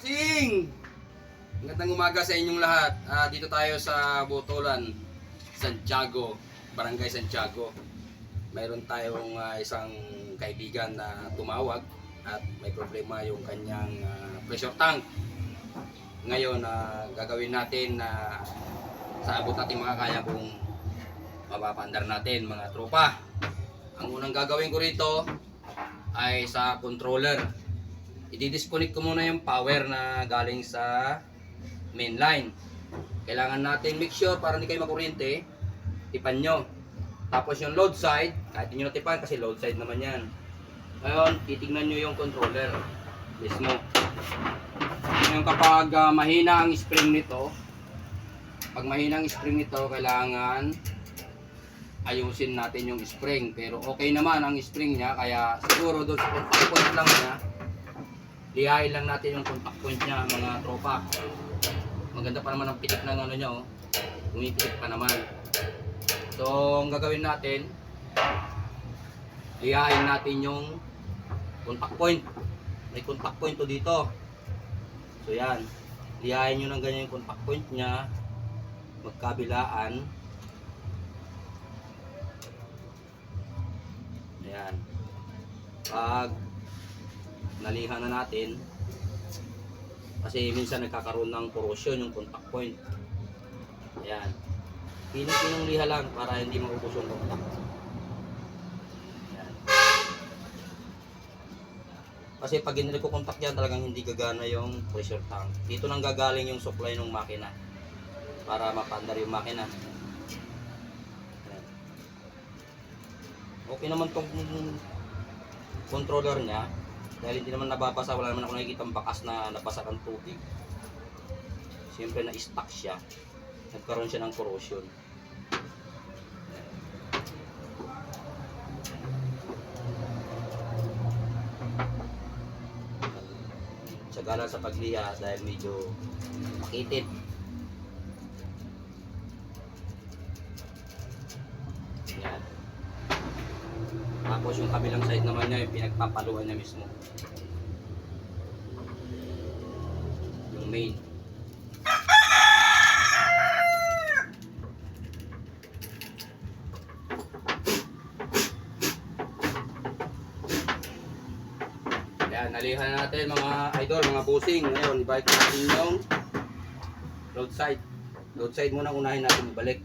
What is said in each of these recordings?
bossing! Magandang umaga sa inyong lahat. Dito tayo sa Botolan, Santiago, Barangay Santiago. Mayroon tayong isang kaibigan na tumawag at may problema yung kanyang pressure tank. Ngayon, gagawin natin na sa abot natin makakaya kung mapapandar natin mga tropa. Ang unang gagawin ko rito ay sa controller. I-disconnect ko muna yung power na galing sa main line. Kailangan natin make sure para hindi kayo makuryente, tipan nyo. Tapos yung load side, kahit hindi nyo natipan kasi load side naman yan. Ngayon, titignan nyo yung controller mismo. Ngayon kapag mahina ang spring nito, pag mahina ang spring nito, kailangan ayusin natin yung spring. Pero okay naman ang spring niya, kaya siguro doon sa contact point lang niya, lihain lang natin yung contact point niya mga tropa. Maganda pa naman ang pitik ng ano niya, oh. Umipitik pa naman. So, ang gagawin natin, lihain natin yung contact point. May contact point to dito. So, yan. Lihain nyo ng ganyan yung contact point niya. Magkabilaan. Ayan. Pag nalihan na natin, kasi minsan nagkakaroon ng corrosion yung contact point. Ayan. Pinong liha lang para hindi maubos yung contact. Ayan. Kasi pag hindi ko contact yan, talagang hindi gagana yung pressure tank. Dito nang gagaling yung supply ng makina para mapandar yung makina. Ayan. Okay naman tong controller niya. Dahil hindi naman nababasa, wala naman ako nakikita ang bakas na nabasa ng tubig. Siyempre na-stuck siya. Nagkaroon siya ng corrosion. Tsagala sa pagliha dahil medyo makitid. Yan. Tapos yung kabilang side naman niya, yung pinagpapaluan niya mismo. Yung main. Ayan, nalihan natin mga idol, mga bossing. Ngayon, ibalik natin yung load side. Load side muna, unahin natin ibalik.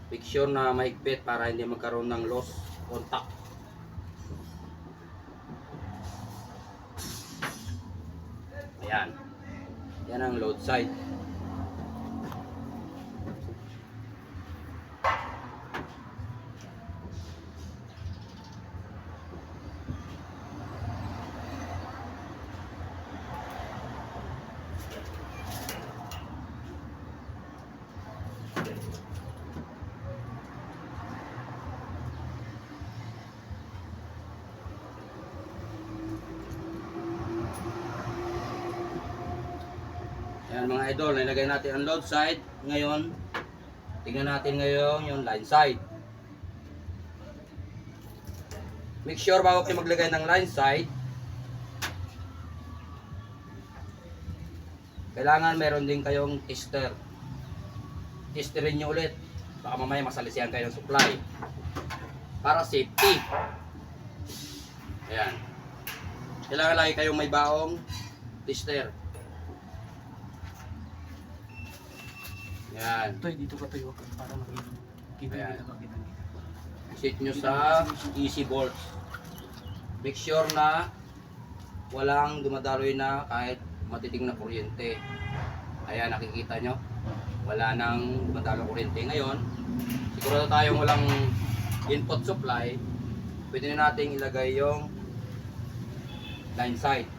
Make sure na mahigpit para hindi magkaroon ng loss contact. Ayan. Yan ang load side. Ayan mga idol, nilagay natin ang load side. Ngayon, tingnan natin ngayon yung line side. Make sure bago kayo maglagay ng line side, kailangan meron din kayong tester. Testerin nyo ulit. Baka mamaya masalisihan kayo ng supply. Para safety. Ayan. Kailangan lagi kayong may baong tester. Ayan. Ito, dito ka tayo para makita. Ayan. Makita. Set nyo sa easy bolts. Make sure na walang dumadaloy na kahit matiting na kuryente. Ayan, nakikita nyo. Wala nang dumadalo kuryente. Ngayon, sigurado tayong walang input supply. Pwede na natin ilagay yung line side.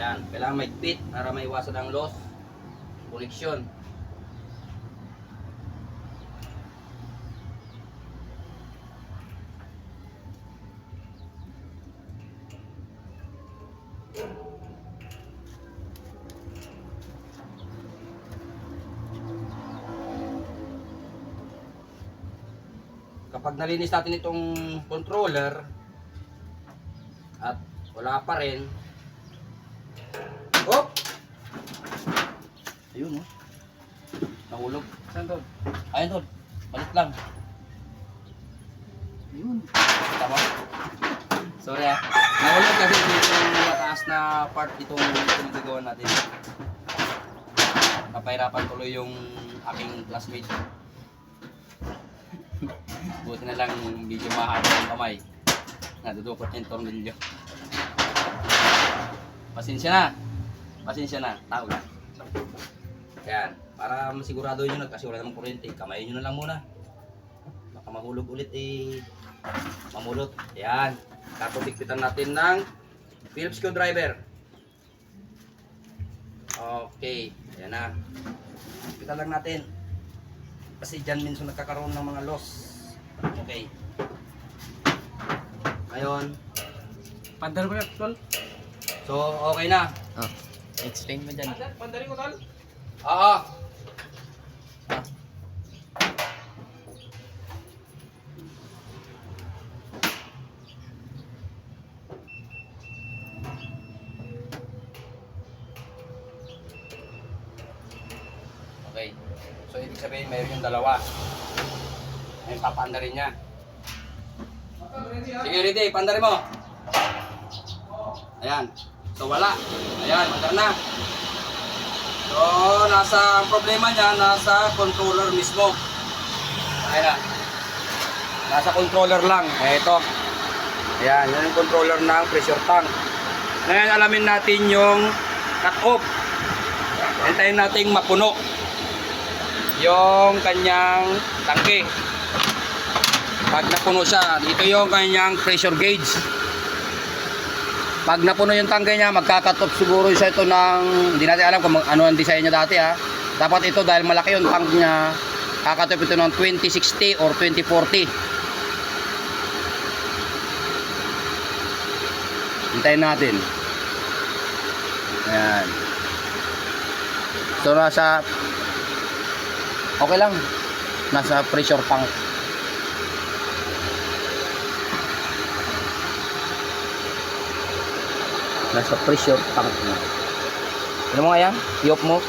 Yan, kailangan may pit para maiwasan ang loss, connection. Kapag nalinis natin itong controller at wala pa rin, oh! Ayun oh. Nahulog. Saan to? Ayun doon. Balik lang. Ayun. Tama. Sorry ah. Nahulog kasi dito yung mataas na part itong pinagagawa natin. Napahirapan tuloy yung aking classmate. Buti na lang medyo mahaba yung kamay. Nadudukot yung tornilyo. Pasensya na. Pasensya na. Tao lang. Yan. Para masigurado nyo na kasi wala namang kuryente. Kamayin nyo na lang muna. Baka mahulog ulit eh. Mamulot. Yan. Tapos ikpitan natin ng Phillips screwdriver. Okay. Ayan na. Ikpitan lang natin. Kasi dyan minsan nagkakaroon ng mga loss. Okay. Ngayon. Pandar ko yan, tol. So, okay na. Oh, explain mo dyan. Pandarin ko, tol. Oo. Okay. So, ibig sabihin, mayroon yung dalawa. May papaandarin niya. Sige, ready. Pandarin mo. Ayan. So, wala. Ayan, mandar na. So, ang problema niya, nasa controller mismo. Ayan na. Nasa controller lang. Ito. Ayan, yan yung controller ng pressure tank. Ngayon, alamin natin yung cut-off. Hintayin natin mapuno yung kanyang tangke. Pag napuno siya, dito yung kanyang pressure gauge. Pag napuno yung tangke niya, magka-cut off siguro siya ito ng, hindi natin alam kung ano ang design niya dati ha. Dapat ito dahil malaki yung tank niya, kakat off ito ng 2060 or 2040. Hintayin natin. Ayan. So nasa, okay lang, nasa pressure tank. Nasa pressure tank na. Ano mo nga yan? I-off mo.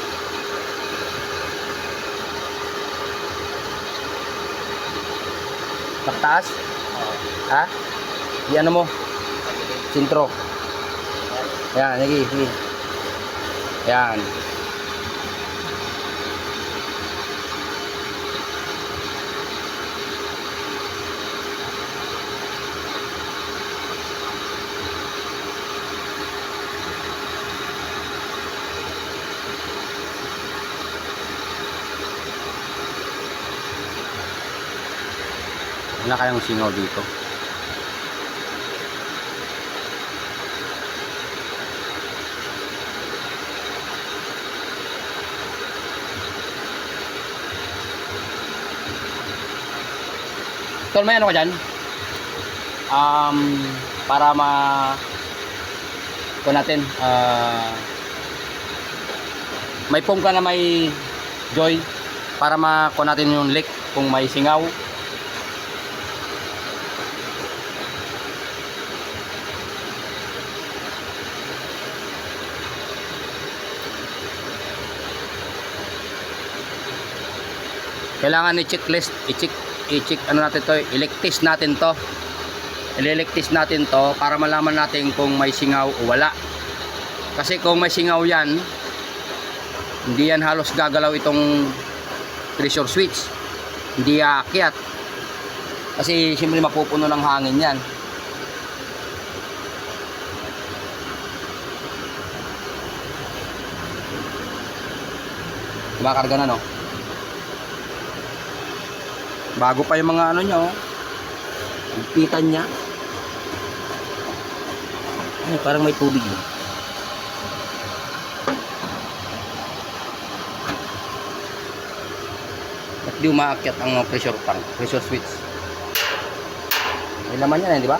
Pagtaas? Ha? I-ano mo? Sintro. Ayan, sige, sige. Ayan. Wala kayang singaw dito. Tol, may ano ka dyan? Para kung natin, may foam ka na may joy para kung natin yung leak kung may singaw. Kailangan i-checklist, i-check ano natin to, i-test natin to. I-test natin to para malaman natin kung may singaw o wala. Kasi kung may singaw yan, hindi yan halos gagalaw itong pressure switch. Hindi aakyat. Kasi siyempre mapupuno ng hangin yan. Kumakarga na, no? Bago pa yung mga ano niya, oh. Pitan niya. Ay, parang may tubig. di umaakyat ang pressure tank, pressure switch. May laman yan, di ba?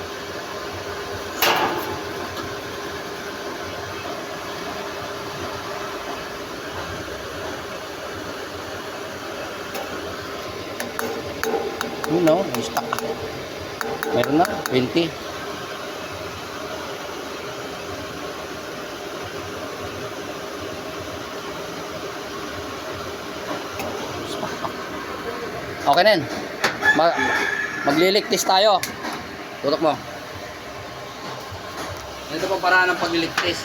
Yun no, may stock. Meron na, 20. Okay na yun. Maglilik test tayo. Tutok mo. Ito pang paraan ng paglilik test.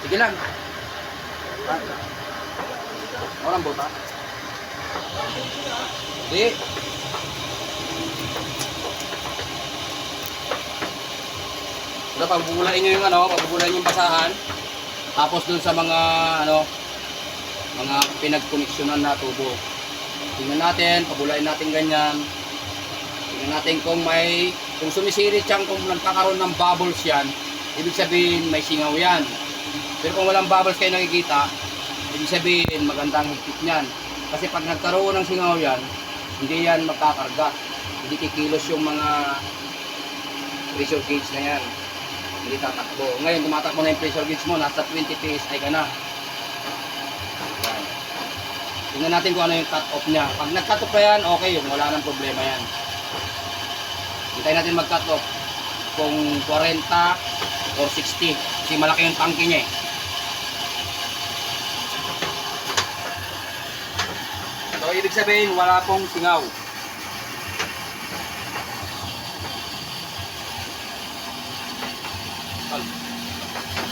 Sige lang. Walang buta. Di. Ito, pagbubulain nyo yung pagbubulain yung basahan. Tapos dun sa mga mga pinagkoneksyonan na tubo. Tingnan natin, pabulain natin ganyan. Tingnan natin kung sumisirit siyang, kung nagkakaroon ng bubbles yan, ibig sabihin may singaw yan. Pero kung walang bubbles kayo nakikita, ibig sabihin magandang higpit niyan. Kasi pag nagkaroon ng singaw yan, hindi yan magkakarga. Hindi kikilos yung mga pressure gauge na yan. Hindi tatakbo. Ngayon, tumatakbo na yung pressure gauge mo, nasa 20 PSI ka na. Tingnan natin kung ano yung cut-off niya. Pag nag-cut-off na yan, okay yung wala nang problema yan. Hintayin natin mag-cut-off kung 40 or 60 kasi malaki yung tangke niya eh. So, ibig sabihin, wala pong singaw.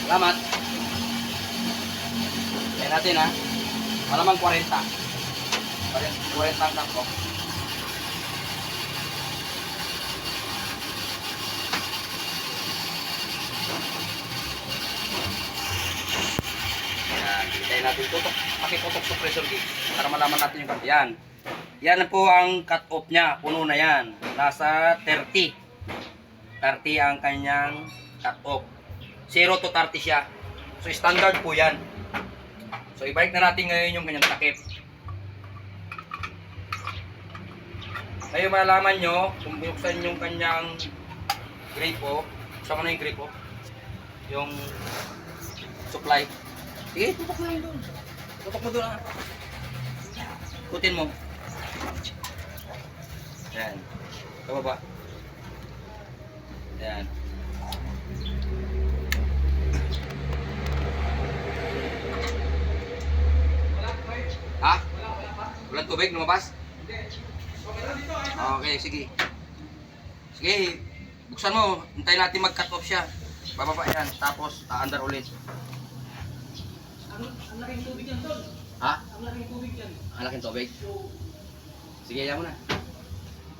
Salamat. Tingnan natin ha. Malamang 40. 40 ang takbo. Yan, hintayin natin tutok. Pakitutok sa pressure gauge para malaman natin yung kantiyan. Yan po ang cut off niya. Puno na yan. Nasa 30. 30 ang kanyang cut off. 0 to 30 siya. So standard po yan. So, ibalik na natin ngayon yung kanyang takip. Ngayon, malalaman nyo kung buksan yung kanyang gripo. Buksan mo na yung gripo. Yung supply. Sige, tutok mo lang doon. Tutok mo doon. Putin mo. Yan. Ito ba? Yan. Ha? Walang tubig lumabas? Okay, sige. Sige, buksan mo. Hintayin natin mag-cut off siya. Bababa yan. Tapos, aandar ulit. Ang laking tubig yan, Tol. Ha? Ang laking tubig yan. Ang laking tubig? Sige, yan mo na.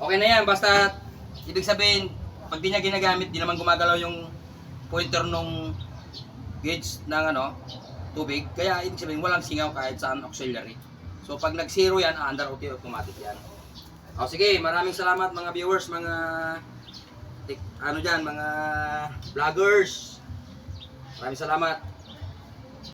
Okay na yan. Basta, ibig sabihin, pag di niya ginagamit, di naman gumagalaw yung pointer nung gauge ng tubig. Kaya, ibig sabihin, walang singaw kahit saan auxiliary. So pag nag-zero yan, under automatic yan. O sige, maraming salamat mga viewers, mga mga vloggers. Maraming salamat.